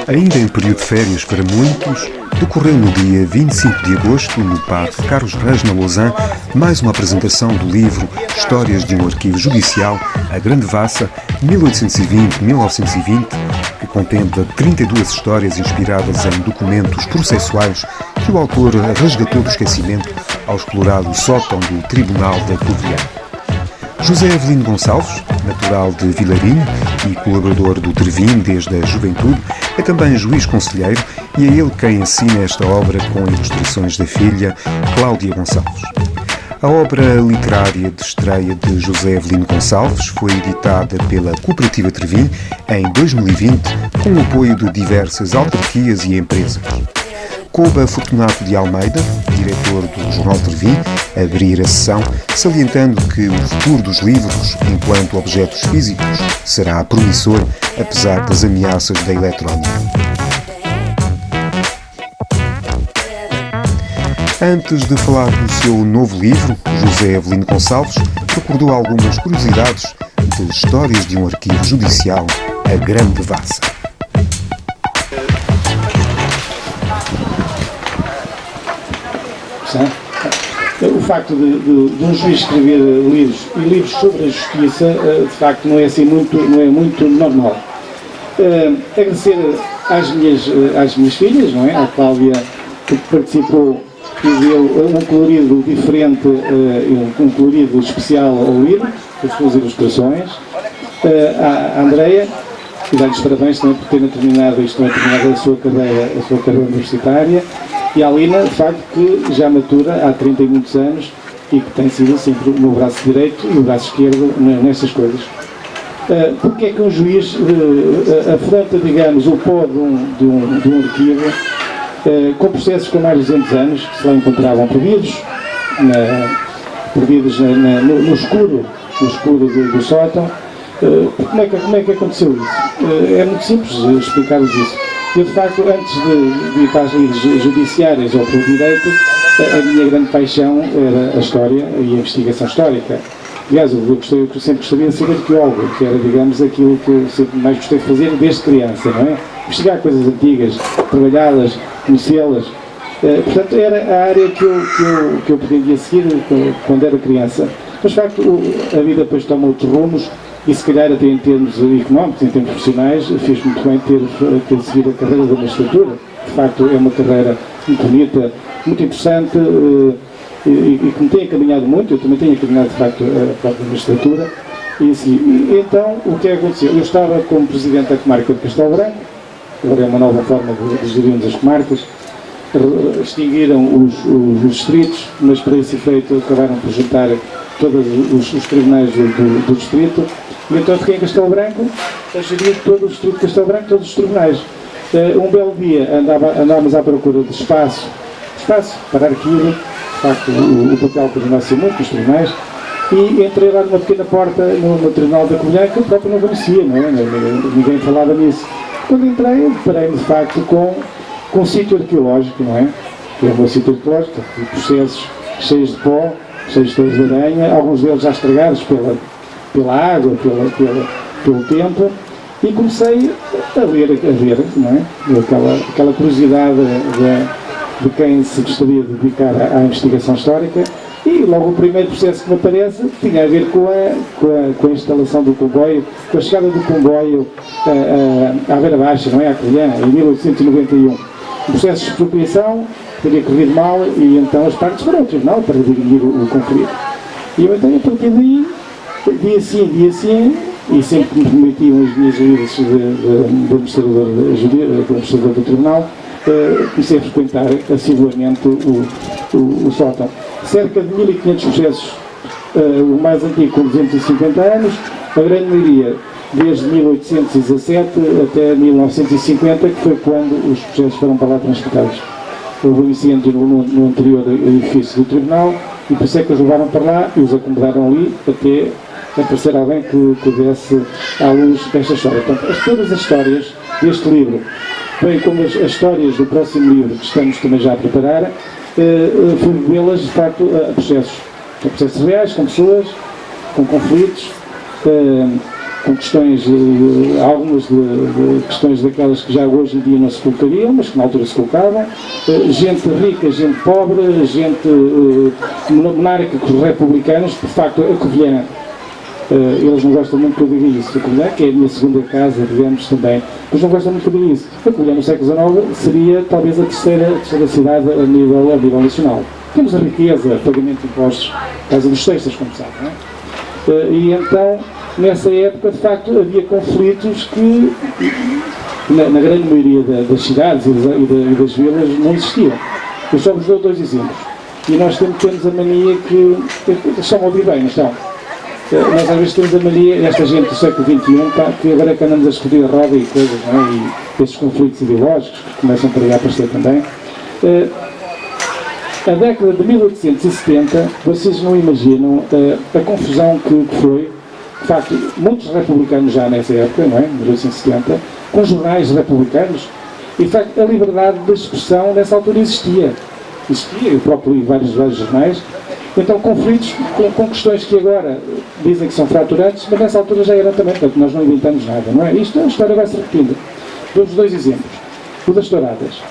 Ainda em período de férias para muitos, decorreu no dia 25 de agosto, no Pátio Carlos Reis, na Lausanne, mais uma apresentação do livro Histórias de um Arquivo Judicial, A Grande Vassa, 1820-1920, que contempla 32 histórias inspiradas em documentos processuais que o autor resgatou do esquecimento ao explorar o sótão do Tribunal da Covilhã. José Avelino Gonçalves, natural de Vilarinho e colaborador do Trevin desde a juventude, é também juiz conselheiro e é ele quem assina esta obra com ilustrações da filha Cláudia Gonçalves. A obra literária de estreia de José Avelino Gonçalves foi editada pela Cooperativa Trevin em 2020 com o apoio de diversas autarquias e empresas. Coube a Fortunato de Almeida, diretor do Jornal Trevin, abrir a sessão, salientando que o futuro dos livros, enquanto objetos físicos, será promissor, apesar das ameaças da eletrónica. Antes de falar do seu novo livro, José Avelino Gonçalves recordou algumas curiosidades de Histórias de um Arquivo Judicial, A Grande Vassa. O facto de um juiz escrever livros e livros sobre a justiça, de facto, não é muito normal. Agradecer às minhas filhas, não é? À Cláudia, que participou e deu um colorido diferente, um colorido especial ao livro, com as suas ilustrações. À Andreia, e dar-lhes parabéns também por terem terminado a sua carreira universitária. E a Alina, de facto, que já matura há 30 e muitos anos e que tem sido sempre o meu braço direito e o braço esquerdo nestas coisas. Porque é que um juiz afronta, digamos, o pó de um arquivo com processos com mais de 200 anos, que se lá encontravam perdidos no escuro do sótão? Como é que aconteceu isso? É muito simples explicar-vos isso. Eu, de facto, antes de ir para as lides judiciárias ou pelo direito, a minha grande paixão era a história e a investigação histórica. Aliás, eu sempre gostaria de ser arqueólogo, que era, digamos, aquilo que eu sempre mais gostei de fazer desde criança, não é? Investigar coisas antigas, trabalhá-las, conhecê-las. Portanto, era a área que eu pretendia seguir quando era criança. Mas, de facto, a vida depois toma outros rumos. E se calhar até em termos económicos, em termos profissionais, fiz muito bem ter seguido a carreira da magistratura. De facto, é uma carreira muito bonita, muito interessante e que me tem encaminhado muito. Eu também tenho encaminhado, de facto, a própria magistratura. E então, o que aconteceu? Eu estava como presidente da comarca de Castelo Branco, agora é uma nova forma de gerirmos as comarcas. Extinguiram os distritos, mas para esse efeito acabaram por juntar todos os tribunais do distrito. E então fiquei em Castelo Branco a gerir todo o distrito de Castelo Branco, todos os tribunais. Um belo dia andávamos à procura de espaço para arquivo, de facto o papel continua a ser muito nos tribunais, e entrei lá numa pequena porta no Tribunal da Covilhã que eu próprio não conhecia, não é? Ninguém falava nisso. Quando entrei, deparei-me de facto com um sítio arqueológico, não é? Que é um bom sítio arqueológico, de processos cheios de pó, cheios de teias de aranha, alguns deles já estragados pela água, pelo tempo, e comecei a ver, não é? Aquela curiosidade de quem se gostaria de dedicar à investigação histórica, e logo o primeiro processo que me aparece tinha a ver com a instalação do comboio, com a chegada do comboio à Beira Baixa, não é? À Covilhã, em 1891. O processo de expropriação teria corrido mal e então as partes foram ao tribunal para dirimir o conflito. E eu então, a partir daí, dia assim, e sempre me permitiam as minhas lides de administrador do tribunal, comecei a frequentar assiduamente o sótão. Cerca de 1500 processos, o mais antigo com 250 anos, a grande maioria desde 1817 até 1950, que foi quando os processos foram para lá transportados. Houve um incêndio no anterior edifício do tribunal e por isso é que os levaram para lá e os acomodaram ali até aparecer alguém que desse à luz desta história. Portanto, todas as histórias deste livro, bem como as histórias do próximo livro que estamos também já a preparar, fui vê-las de facto a processos reais, com pessoas, com conflitos, com questões, algumas de questões daquelas que já hoje em dia não se colocariam, mas que na altura se colocavam, gente rica, gente pobre, gente monárquicos, republicanos. De facto, a Covilhã, eles não gostam muito que eu diga isso, a Covilhã, que é a minha segunda casa, digamos, também, mas não gostam muito que eu diga isso. A Covilhã no século XIX seria talvez a terceira cidade a nível nacional. Temos a riqueza, pagamento de impostos, casa dos textos, como sabem, não é? E então, nessa época, de facto, havia conflitos que, na grande maioria das cidades e das vilas, não existiam. Eu só vos dou dois exemplos. E nós temos a mania que estão a ouvir bem, não estão? Nós às vezes temos a mania, esta gente do século XXI, que agora é que andamos a discutir a roda e coisas, não é? E esses conflitos ideológicos que começam a aparecer também. A década de 1870, vocês não imaginam a confusão que foi. De facto, muitos republicanos já nessa época, não é? 1870, com jornais republicanos, e de facto a liberdade de expressão nessa altura existia. Eu próprio li vários jornais. Então, conflitos com questões que agora dizem que são fraturantes, mas nessa altura já eram também, portanto, nós não inventamos nada, não é? Isto, a história vai se repetindo. Dou-vos dois exemplos. O das touradas.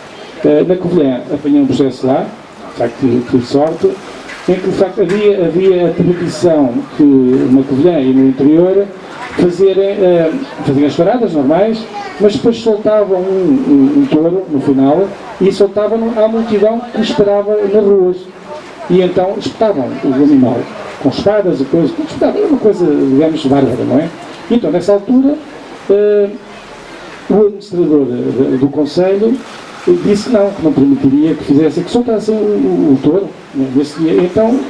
Na Covilhã apanhei um processo lá, de facto, tive sorte, em que de facto havia a tradição que na Covilhã e no interior faziam as touradas normais, mas depois soltavam um touro no final e soltavam à multidão que esperava nas ruas. E então espetavam o animal com espadas e coisas, espetavam, uma coisa, digamos, bárbara, não é? E então, nessa altura, o administrador do Conselho disse que não permitiria que fizessem, que soltassem o touro nesse dia. Então, o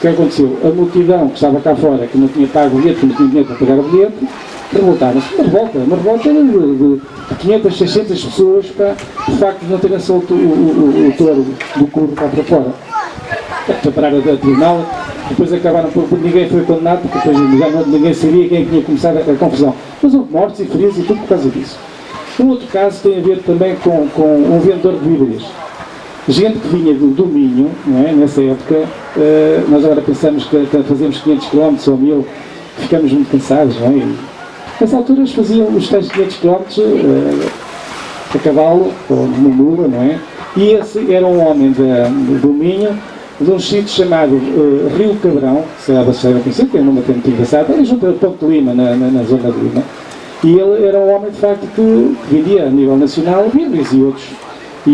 que aconteceu? A multidão que estava cá fora, que não tinha pago o bilhete, que não tinha dinheiro para pagar o bilhete, revoltaram-se. Uma revolta de 500, 600 pessoas para, de facto, não terem solto o touro do curro cá para fora. Para parar a tribunal, depois acabaram por ninguém foi condenado, porque depois já ninguém sabia quem tinha começado a confusão. Mas houve mortes e feridos e tudo por causa disso. Um outro caso tem a ver também com um vendedor de Bíblias. Gente que vinha do Minho, não é? Nessa época, nós agora pensamos que fazemos 500 km ou 1000, ficamos muito cansados, não é? E, nessa altura eles faziam os tais 500 km a cavalo, ou numa mula, não é? E esse era um homem do Minho, de um sítio chamado Rio Cabrão, se a Baixada conheceu, que é um nome até muito engraçado, ali junto a Ponte de Lima, na zona de Lima. E ele era um homem, de facto, que vendia a nível nacional Bíblias e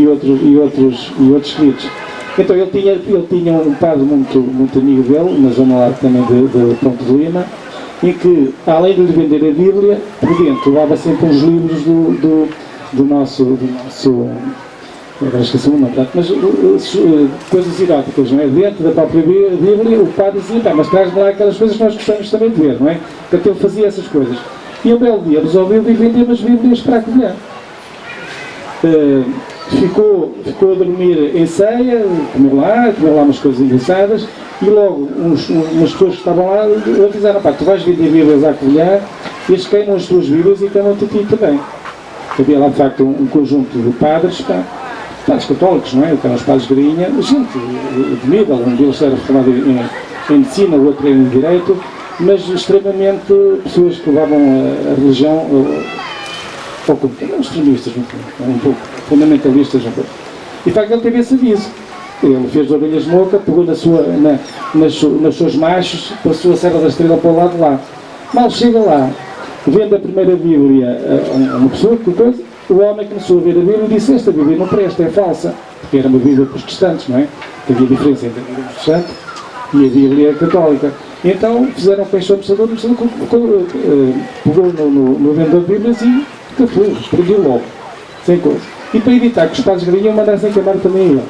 outros escritos. Então ele tinha um padre muito amigo dele, na zona lá também de Ponte de Lima, em que, além de lhe vender a Bíblia, por dentro levava sempre uns livros do nosso agora esqueci o nome, mas coisas eróticas, não é? Dentro da própria Bíblia, o padre dizia, mas traz-me lá aquelas coisas que nós gostamos também de ver, não é? Portanto, ele fazia essas coisas. E um belo dia resolveu vender umas Bíblias para a Covilhã. Ficou a dormir em ceia, comeu lá umas coisas engraçadas, e logo umas pessoas que estavam lá avisaram, tu vais vender Bíblias à Covilhã, eles queimam as tuas Bíblias e queimam-te a ti também. Havia lá, de facto, um conjunto de padres católicos, não é? Que eram os padres de Garinha, gente de nível, um deles era formado em medicina, o outro em direito, mas extremamente pessoas que levavam a religião ao computador, extremistas, um pouco, fundamentalistas, um pouco. E de facto ele teve esse aviso. Ele fez de orelhas moca, pegou nos seus machos, passou a Serra da Estrela para o lado de lá. Mal chega lá, vende a primeira Bíblia a uma pessoa, que coisa. O homem começou a ver a Bíblia e disse, esta Bíblia não presta, é falsa. Porque era uma Bíblia protestantes, não é? Que havia diferença entre a Bíblia protestante e a Bíblia católica. Então fizeram queixão do Senador, pegou no vendedor de Bíblias e capou, prendiu logo, sem coisa. E para evitar que os padres de Garinha mandassem queimar também ele.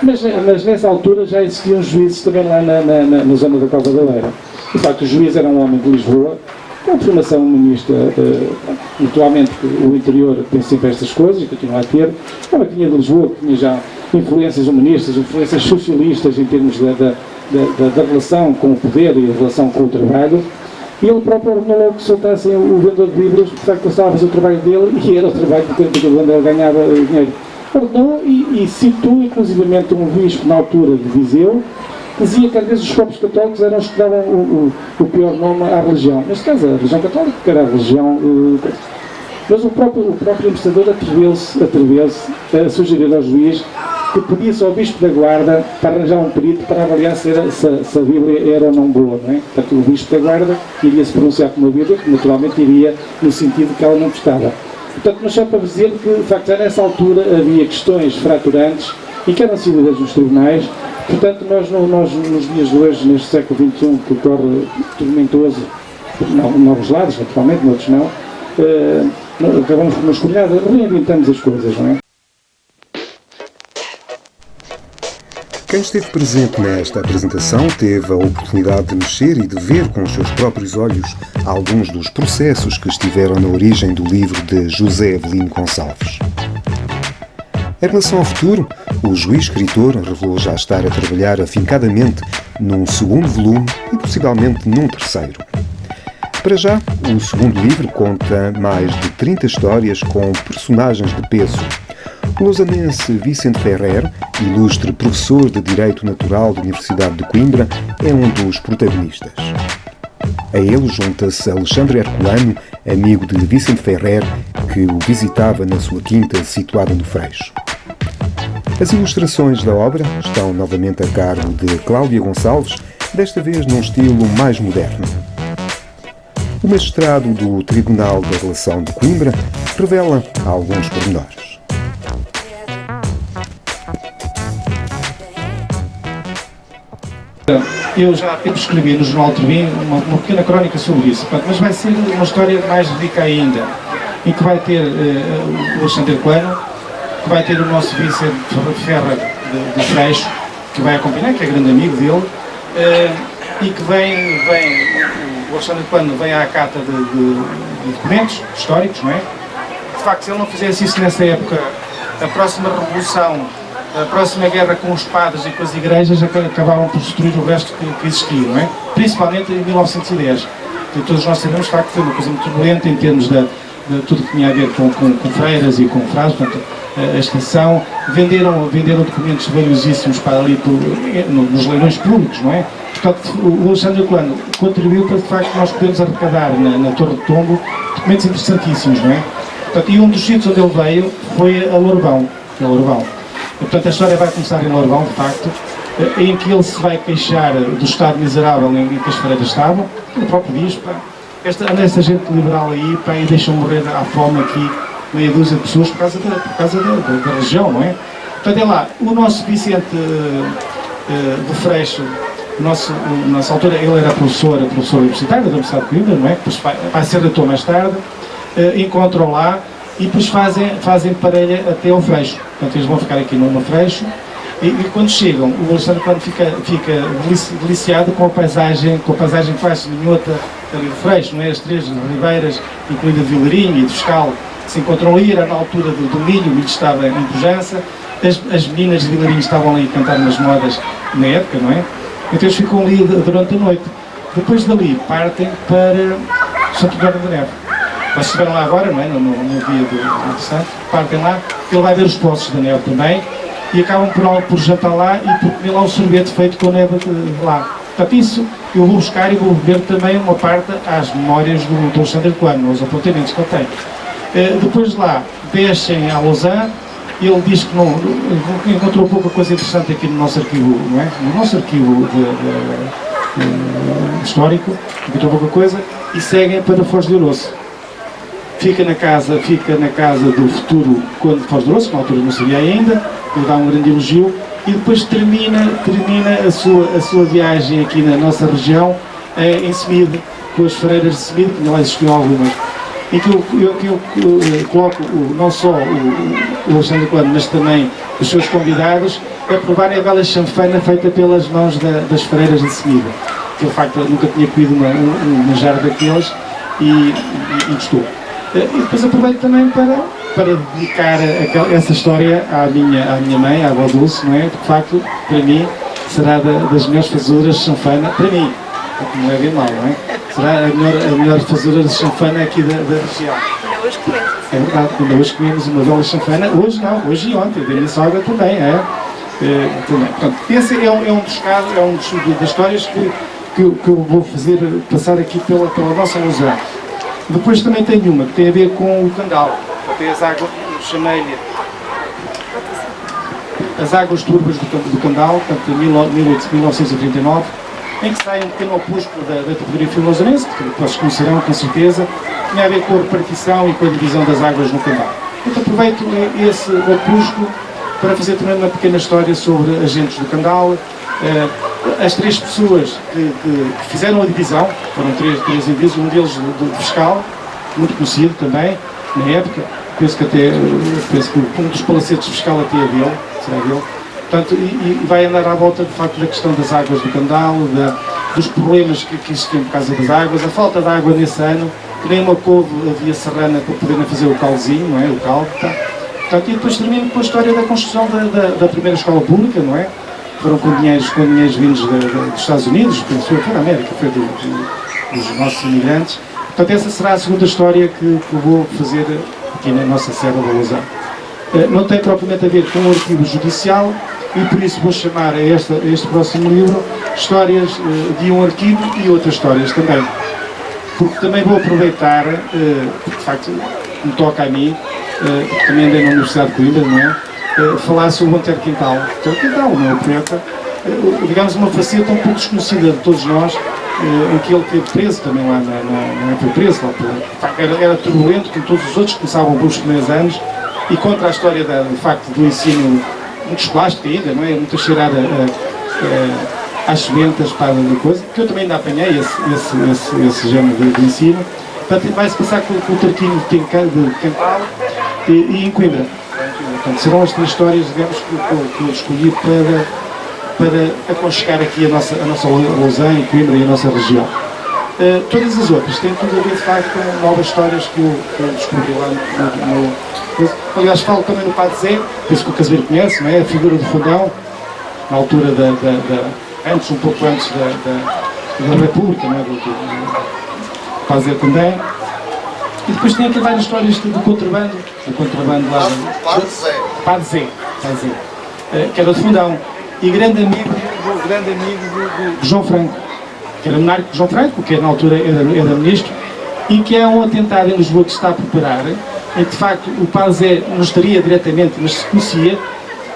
Mas nessa altura já existiam juízes também lá na zona da Cova da Beira. De facto, o juiz era um homem de Lisboa, com formação humanista, naturalmente o interior tem sempre estas coisas e continua a ter. Uma tinha de Lisboa, que tinha já influências humanistas, influências socialistas em termos da relação com o poder e a relação com o trabalho. E ele próprio ordenou logo que soltassem o vendedor de Bíblias, porque de facto ele estava a fazer o trabalho dele e era o trabalho de onde ele ganhava dinheiro. Ordenou e citou inclusivamente um bispo na altura de Viseu, dizia que às vezes os próprios católicos eram os que davam o pior nome à religião. Neste caso, a religião católica, que era a religião... mas o próprio investigador atreveu-se a sugerir ao juiz que pedisse ao Bispo da Guarda para arranjar um perito para avaliar se a Bíblia era ou não boa, não é? Portanto, o Bispo da Guarda iria se pronunciar como a Bíblia, que naturalmente iria no sentido que ela não prestava. Portanto, mas só para dizer que, de facto, já nessa altura havia questões fraturantes e que eram decididas nos tribunais. Portanto, nós nos dias de hoje, neste século XXI, que corre tormentoso, novos lados, naturalmente, noutros não, acabamos por nos colhar, reinventamos as coisas, não é? Quem esteve presente nesta apresentação teve a oportunidade de mexer e de ver com os seus próprios olhos alguns dos processos que estiveram na origem do livro de José Avelino Gonçalves. Em relação ao futuro, o juiz-escritor revelou já estar a trabalhar afincadamente num segundo volume e possivelmente num terceiro. Para já, o segundo livro conta mais de 30 histórias com personagens de peso. O lausanense Vicente Ferrer, ilustre professor de Direito Natural da Universidade de Coimbra, é um dos protagonistas. A ele junta-se Alexandre Herculano, amigo de Vicente Ferrer, que o visitava na sua quinta situada no Freixo. As ilustrações da obra estão novamente a cargo de Cláudia Gonçalves, desta vez num estilo mais moderno. O magistrado do Tribunal da Relação de Coimbra revela alguns pormenores. Eu já escrevi no Jornal Turbim uma pequena crónica sobre isso, mas vai ser uma história mais rica ainda, em que vai ter o Alexandre Herculano, que vai ter o nosso Vicente Ferrer de Freixo, que vai acompanhar, que é grande amigo dele, e que o Alexandre Herculano vem à cata de documentos históricos, não é? De facto, se ele não fizesse isso nessa época, a próxima revolução, a próxima guerra com os padres e com as igrejas acabavam por destruir o resto que existia, não é? Principalmente em 1910. E todos nós sabemos, de facto, que foi uma coisa muito turbulenta em termos de tudo que tinha a ver com freiras e com frades, portanto, a estação, venderam documentos valiosíssimos para ali nos leilões públicos, não é? Portanto, o Alexandre Herculano contribuiu para, de facto, nós podermos arrecadar na Torre de Tombo documentos interessantíssimos, não é? Portanto, e um dos sítios onde ele veio foi a Lourvão. E, portanto, a história vai começar em Lourvão, de facto, em que ele se vai queixar do estado miserável em que as freiras estavam. Ele próprio diz, esta gente liberal aí, e deixam morrer à fome aqui meia dúzia de pessoas por causa da religião, não é? Portanto, é lá, o nosso Vicente do Freixo, nessa altura ele era professor universitário da Universidade de Coimbra, não é? Depois vai ser reitor mais tarde, encontram lá e depois fazem parelha até ao Freixo. Portanto, eles vão ficar aqui no Freixo e quando chegam, o Alexandre quando fica deliciado com a paisagem quase minhota ali do Freixo, não é? As três ribeiras, incluindo a Vilarinho e do Fiscal, que se encontram ali, era na altura do milho, o milho estava em pujança, as meninas de Vilarinho estavam ali a cantar umas modas na época, não é? Então eles ficam ali durante a noite. Depois dali partem para Santo António da Neve. Mas estiveram lá agora, não é? No dia do Santo, partem lá, ele vai ver os poços da neve também e acabam por jantar lá e por comer lá um sorvete feito com a neve lá. Portanto, isso eu vou buscar e vou ver também uma parte às memórias do Alexandre Herculano, aos apontamentos que ele tem. Depois de lá, descem a Lausanne, ele diz que encontrou pouca coisa interessante aqui no nosso arquivo, não é? No nosso arquivo histórico, encontrou pouca coisa, e seguem para Foz de Ouroço. Fica na casa do futuro Conde de Foz de Ouroço, que na altura não sabia ainda, ele dá um grande elogio, e depois termina a sua viagem aqui na nossa região, em Semide, com as freiras de Semide, que lá existiam algumas, em que eu coloco não só o Alexandre Herculano, mas também os seus convidados, a provarem a bela chanfana feita pelas mãos das freiras de Semide, que eu, de facto, nunca tinha comido um jarro daqueles, e gostou. E depois aproveito também para dedicar essa história à minha mãe, à avó Dulce, não é? De facto, para mim, será das melhores fazedoras de chanfana, para mim, não é bem mal, não é? Será a melhor fazedora de chanfana aqui da região. Ainda hoje comemos. É verdade, ainda hoje comemos uma bela chanfana, hoje não, hoje e ontem, da minha sogra também, é? também. Portanto, esse é um dos casos, das histórias que eu vou fazer passar aqui pela nossa Lousã. Depois também tem uma que tem a ver com o Candal. Tem as águas, chamei-lhe as águas turbas do Candal, portanto, de 1939, em que sai um pequeno opúsculo da topografia lousonense, que vocês conhecerão com certeza, tinha a ver com a repartição e com a divisão das águas no Candal. Então aproveito esse opúsculo para fazer também uma pequena história sobre agentes do Candal. As três pessoas que fizeram a divisão, foram três indivíduos, um deles do fiscal, muito conhecido também, na época, penso que um dos palacetes fiscal até é dele, será dele. Portanto, e vai andar à volta, de facto, da questão das águas do Candal, dos problemas que existiam por causa das águas, a falta de água nesse ano, que nem uma couve havia serrana para poderem fazer o calzinho, não é? O cal, tá? Portanto, e depois termino com a história da construção da primeira escola pública, não é? Foram com dinheiros vindos dos Estados Unidos, pensou, foi da América, foi dos nossos imigrantes. Portanto, essa será a segunda história que vou fazer aqui na nossa Serra da Lousã. Não tem propriamente a ver com o arquivo judicial e por isso vou chamar a este próximo livro Histórias de um arquivo e outras histórias também. Porque também vou aproveitar, porque de facto me toca a mim, porque também andei na Universidade de Coimbra, não é? Falar sobre o Antero Quintal. Antero Quintal, não é o poeta, digamos uma faceta um pouco desconhecida de todos nós, em que ele esteve preso também lá, não foi preso lá, era turbulento, como todos os outros, começavam pelos primeiros anos, e contra a história de facto do ensino muito escolástico ainda, não é? Muito cheirada às sementas para a coisa, que eu também ainda apanhei esse género de ensino. Portanto, vai-se passar com o Tarquinho de Quintal e em Coimbra. Portanto, serão as três histórias, digamos, que eu escolhi para aconchegar aqui a nossa Lousã e Coimbra e a nossa região. Todas as outras têm tudo a ver, de facto, com novas histórias que eu descobri lá no aliás, falo também no Padre Zé, penso que o Casimiro conhece, não é? A figura do Fundão, na altura um pouco antes da República, não é? Do Padre Zé também. E depois tem aqui várias histórias do contrabando lá do Padre Zé, que era do Fundão, e grande amigo do João Franco, que era monarca de João Franco, que na altura era ministro, e que é um atentado em Lisboa que se está a preparar, em que de facto o Padre Zé não estaria diretamente, mas se conhecia,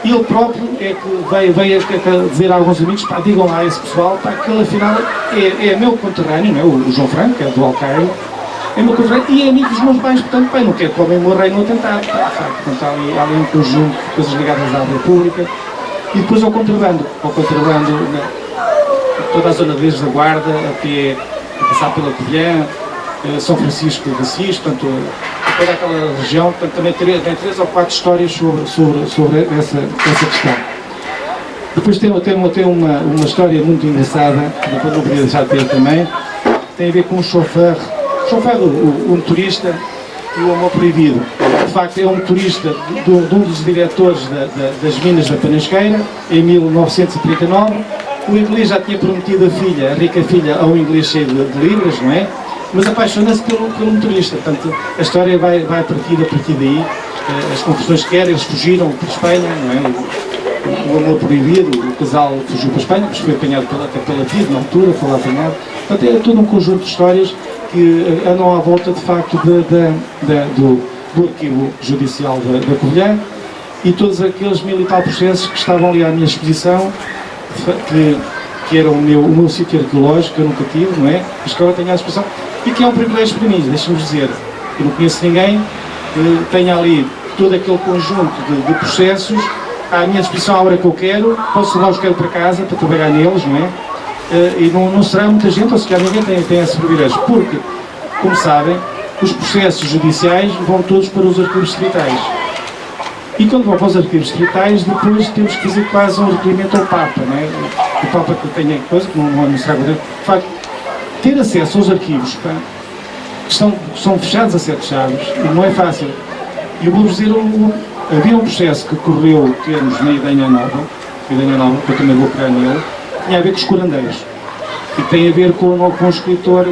e ele próprio é que veio a dizer a alguns amigos, pá, digam lá a esse pessoal, pá, que ele afinal é meu conterrâneo, não é? O João Franco, que é do Alcaide, é meu conterrâneo e é amigo dos meus pais, portanto, pá, não quero que o homem morra no atentado, pá, portanto, há ali um conjunto de coisas ligadas à República, e depois ao contrabando, toda a zona desde a Guarda até passar pela Covilhã, São Francisco de Assis, portanto, toda aquela região, portanto, também tem 3 ou 4 histórias sobre essa questão. Depois tem uma história muito engraçada, depois não podia deixar de ter também, tem a ver com um chofer, o motorista e o amor proibido. De facto, é um motorista de um dos diretores das minas da Panasqueira, em 1939. O inglês já tinha prometido a rica filha, a um inglês cheio de libras, não é? Mas apaixona-se pelo motorista. Portanto, a história vai a partir daí. As confusões que eram, eles fugiram para a Espanha, não é? O amor proibido, o casal fugiu para a Espanha, mas foi apanhado até pela vida, na altura, foi lá apanhado. Portanto, é todo um conjunto de histórias que andam à volta, de facto, do arquivo judicial da Covilhã e todos aqueles 1000 e tal processos que estavam ali à minha exposição, que era o meu sítio arqueológico, que eu nunca tive, não é? Mas que agora tenho à exposição e que é um privilégio para mim, deixa-me dizer. Eu não conheço ninguém que tenha ali todo aquele conjunto de processos à minha disposição à hora que eu quero, posso levar os que quero para casa para trabalhar neles, não é? E não será muita gente, ou se calhar ninguém tem esse privilégio, porque, como sabem, os processos judiciais vão todos para os arquivos distritais. E quando vão para os arquivos distritais, depois temos que fazer quase um requerimento ao Papa, não é? O Papa que tenha coisa, que não será de facto, ter acesso aos arquivos, pá, que são fechados a 7 chaves, e não é fácil. E eu vou-vos dizer, havia um processo que correu, temos na Idenha Nova, que eu também vou pegar nele, tinha a ver com os curandeiros. E tem a ver com o escritor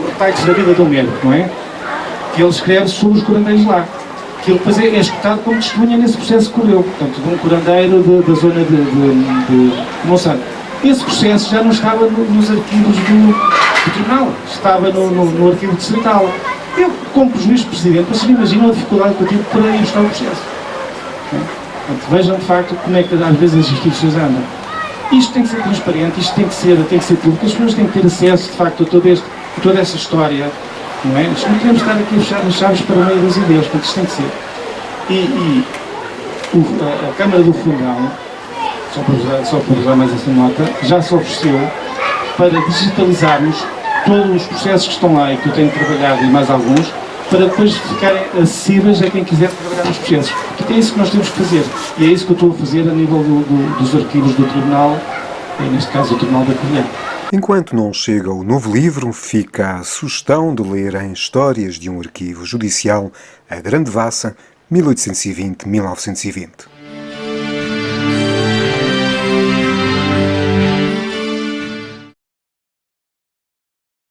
Detalhes da Vida do Médico, não é? Que ele escreve sobre os curandeiros lá. que ele depois é escutado como testemunha nesse processo que correu, portanto, de um curandeiro da zona de Monsanto. Esse processo já não estava nos arquivos do Tribunal, estava no arquivo distrital. Eu, como juiz presidente, vocês imaginam a dificuldade que eu tive para ir buscar o processo. Portanto, vejam de facto como é que às vezes as instituições andam. Isto tem que ser transparente, isto tem que ser público, as pessoas têm que ter acesso de facto a toda essa história, não é? Nós não podemos estar aqui a fechar as chaves para meio das ideias, portanto isto tem que ser. A Câmara do Fundão, só para usar mais essa nota, já se ofereceu para digitalizarmos todos os processos que estão lá e que eu tenho trabalhado e mais alguns, para depois ficarem acessíveis a quem quiser trabalhar nos processos. Porque é isso que nós temos que fazer. E é isso que eu estou a fazer a nível dos arquivos do Tribunal, neste caso o Tribunal da Covilhã. Enquanto não chega o novo livro, fica a sugestão de lerem Histórias de um Arquivo Judicial, A Grande Vassa, 1820-1920.